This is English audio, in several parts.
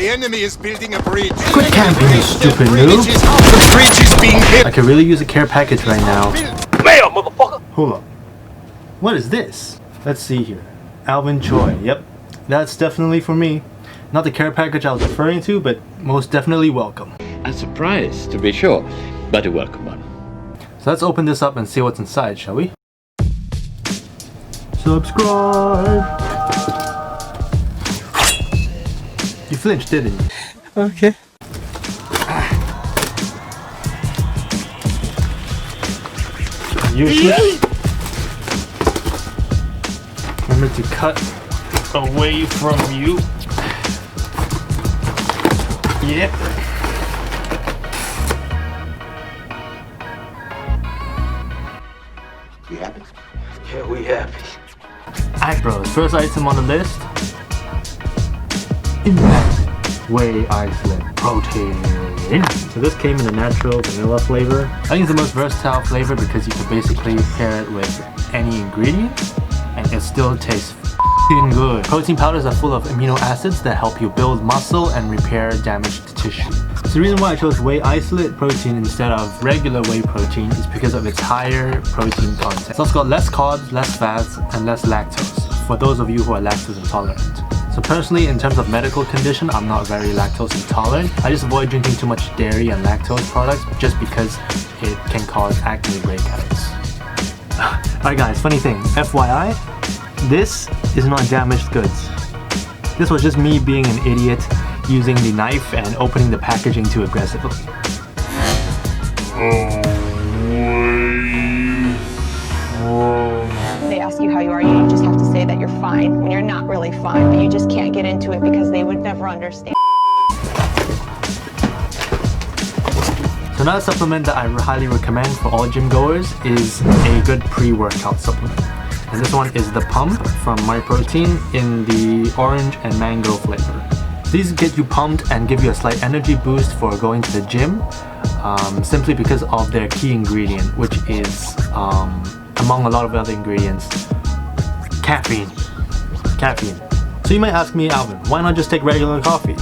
The enemy is building a breach. Quit camping, you stupid noob. The breach is being hit. I could really use a care package right now. Mail, motherfucker! Hold up. What is this? Let's see here. Alvin Tsoi. Yep. That's definitely for me. Not the care package I was referring to, but most definitely welcome. A surprise, to be sure, but a welcome one. So let's open this up and see what's inside, shall we? Subscribe! You flinched, didn't you? Okay. Useless. Remember to cut away from you. Yep. You happy? Yeah, we happy. Alright bros, first item on the list. Impact Whey Isolate Protein. So this came in a natural vanilla flavor. I think it's the most versatile flavor because you can basically pair it with any ingredient and it still tastes f***ing good. Protein powders are full of amino acids that help you build muscle and repair damaged tissue. So the reason why I chose Whey Isolate Protein instead of regular whey protein is because of its higher protein content. It's also got less carbs, less fats, and less lactose for those of you who are lactose intolerant. So personally, in terms of medical condition, I'm not very lactose intolerant. I just avoid drinking too much dairy and lactose products just because it can cause acne breakouts. Alright guys, funny thing, FYI, this is not damaged goods. This was just me being an idiot using the knife and opening the packaging too aggressively. They ask you how you are, you just have to say that you're fine when you're not really fine, but you just can't get into it because they would never understand. So another supplement that I highly recommend for all gym goers is a good pre-workout supplement. And this one is the Pump from MyProtein in the orange and mango flavor. These get you pumped and give you a slight energy boost for going to the gym, simply because of their key ingredient, which is, among a lot of other ingredients, caffeine. Caffeine. So you might ask me, Alvin, why not just take regular coffee?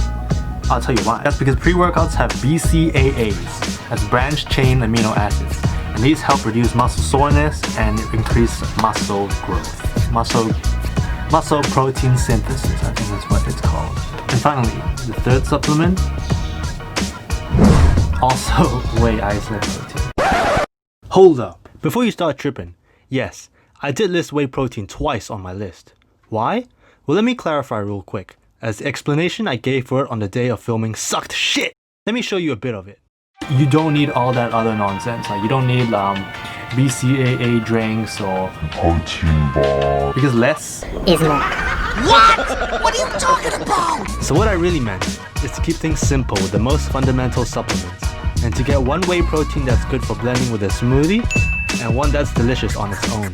I'll tell you why. That's because pre-workouts have BCAAs, that's branched chain amino acids, and these help reduce muscle soreness and increase muscle growth. Muscle protein synthesis, I think that's what it's called. And finally, the third supplement, also Whey Isolate Protein. Hold up, before you start tripping, yes, I did list whey protein twice on my list. Why? Well, let me clarify real quick, as the explanation I gave for it on the day of filming sucked shit. Let me show you a bit of it. You don't need all that other nonsense, like you don't need BCAA drinks or protein bar, because less is more. What? What are you talking about? So what I really meant is to keep things simple with the most fundamental supplements, and to get one whey protein that's good for blending with a smoothie, and one that's delicious on its own.